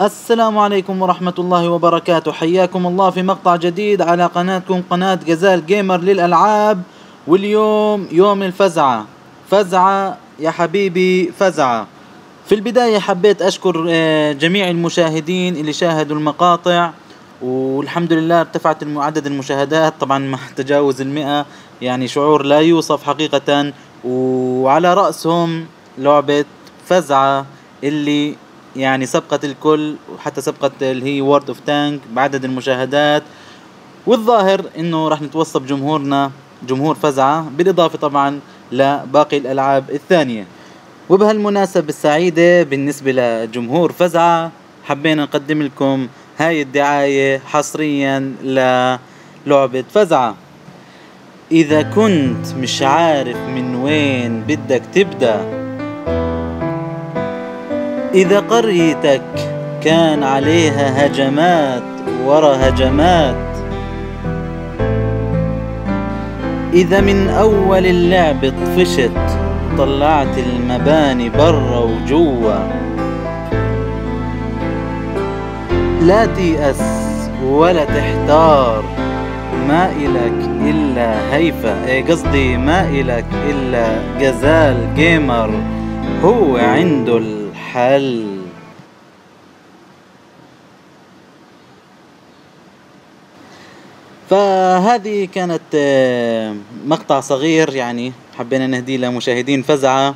السلام عليكم ورحمة الله وبركاته. حياكم الله في مقطع جديد على قناتكم، قناة غزال جيمر للألعاب. واليوم يوم الفزعة، فزعة يا حبيبي فزعة. في البداية حبيت أشكر جميع المشاهدين اللي شاهدوا المقاطع، والحمد لله ارتفعت عدد المشاهدات طبعا مع تجاوز 100. يعني شعور لا يوصف حقيقة. وعلى رأسهم لعبة فزعة اللي يعني سبقت الكل، وحتى سبقت اللي هي وورد اوف تانك بعدد المشاهدات. والظاهر انه راح نتوصل جمهورنا جمهور فزعة، بالاضافة طبعا لباقي الالعاب الثانية. وبهالمناسبة السعيدة بالنسبة لجمهور فزعة حبينا نقدم لكم هاي الدعاية حصريا للعبة فزعة. إذا كنت مش عارف من وين بدك تبدأ، إذا قريتك كان عليها هجمات ورا هجمات، إذا من أول اللعب طفشت طلعت المباني برا وجوا، لا تيأس ولا تحتار، ما إلك إلا هيفا، قصدي ما إلك إلا غزال جيمر، هو عنده الحل. فهذه كانت مقطع صغير يعني حبينا نهديه لمشاهدين فزعة،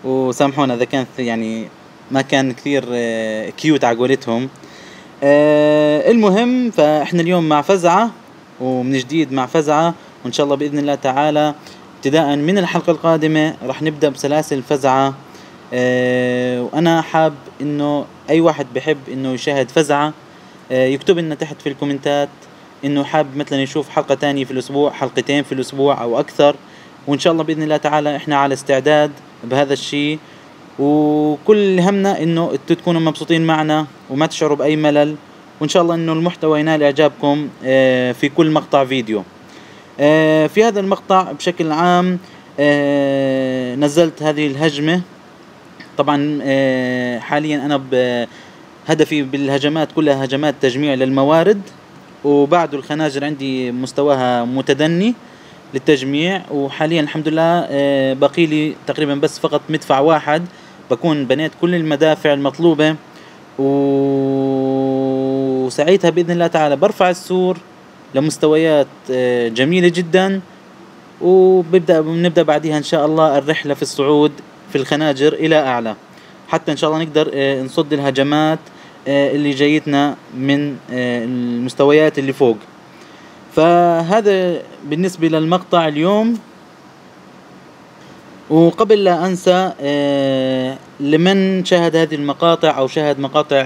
وسامحونا إذا كانت يعني ما كان كثير كيوت عقولتهم. المهم فإحنا اليوم مع فزعة ومن جديد مع فزعة، وإن شاء الله بإذن الله تعالى ابتداء من الحلقة القادمة راح نبدأ بسلاسل فزعة. وأنا حاب إنه أي واحد بحب إنه يشاهد فزعة يكتب لنا تحت في الكومنتات إنه حاب مثلا يشوف حلقة تانية في الأسبوع، حلقتين في الأسبوع أو أكثر. وإن شاء الله بإذن الله تعالى إحنا على استعداد بهذا الشيء، وكل همنا إنه تكونوا مبسوطين معنا وما تشعروا بأي ملل، وإن شاء الله إنه المحتوى ينال إعجابكم في كل مقطع فيديو. في هذا المقطع بشكل عام نزلت هذه الهجمة. طبعا حاليا أنا هدفي بالهجمات كلها هجمات تجميع للموارد، وبعد الخناجر عندي مستواها متدني للتجميع. وحاليا الحمد لله باقي لي تقريبا بس فقط مدفع واحد بكون بنيت كل المدافع المطلوبة، وساعتها بإذن الله تعالى برفع السور لمستويات جميلة جدا، ونبدأ بعدها إن شاء الله الرحلة في الصعود في الخناجر إلى أعلى، حتى إن شاء الله نقدر نصد الهجمات اللي جايتنا من المستويات اللي فوق. فهذا بالنسبة للمقطع اليوم. وقبل لا أنسى لمن شاهد هذه المقاطع أو شاهد مقاطع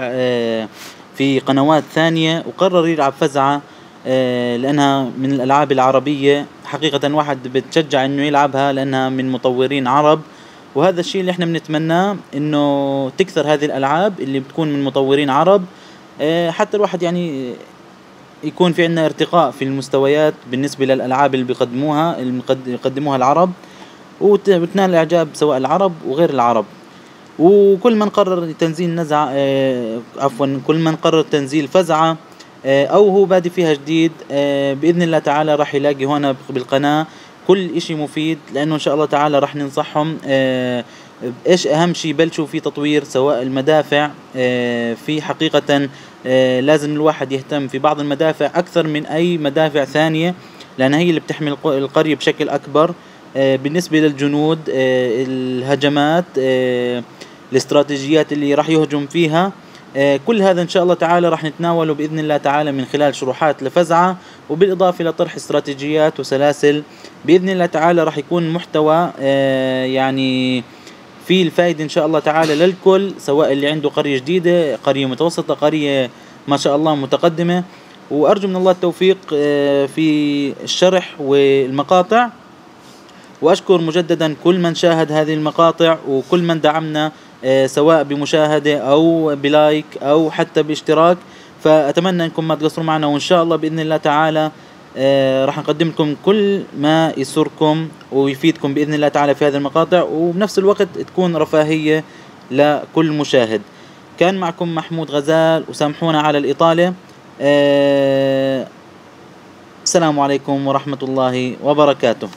في قنوات ثانية وقرر يلعب فزعة لأنها من الألعاب العربية، حقيقة واحد بتشجع إنه يلعبها لأنها من مطورين عرب، وهذا الشيء اللي احنا بنتمناه إنه تكثر هذه الألعاب اللي بتكون من مطورين عرب، حتى الواحد يعني يكون في عندنا ارتقاء في المستويات بالنسبة للألعاب اللي بيقدموها العرب، وبتنال إعجاب سواء العرب وغير العرب. وكل من قرر تنزيل كل من قرر تنزيل فزعة أو هو بادي فيها جديد بإذن الله تعالى راح يلاقي هنا بالقناة كل إشي مفيد، لأنه إن شاء الله تعالى راح ننصحهم إيش أهم شيء بلشوا في تطوير سواء المدافع. في حقيقة لازم الواحد يهتم في بعض المدافع أكثر من أي مدافع ثانية، لأن هي اللي بتحمي القرية بشكل أكبر. بالنسبة للجنود الهجمات الاستراتيجيات اللي راح يهجم فيها، كل هذا إن شاء الله تعالى راح نتناوله بإذن الله تعالى من خلال شروحات لفزعة، وبالإضافة لطرح استراتيجيات وسلاسل بإذن الله تعالى راح يكون محتوى يعني في الفائدة إن شاء الله تعالى للكل، سواء اللي عنده قرية جديدة، قرية متوسطة، قرية ما شاء الله متقدمة. وأرجو من الله التوفيق في الشرح والمقاطع، وأشكر مجددا كل من شاهد هذه المقاطع وكل من دعمنا سواء بمشاهدة أو بلايك أو حتى باشتراك. فأتمنى أنكم ما تقصروا معنا، وإن شاء الله بإذن الله تعالى راح نقدم لكم كل ما يسركم ويفيدكم بإذن الله تعالى في هذه المقاطع، وبنفس الوقت تكون رفاهية لكل مشاهد. كان معكم محمود غزال، وسامحونا على الإطالة. السلام عليكم ورحمة الله وبركاته.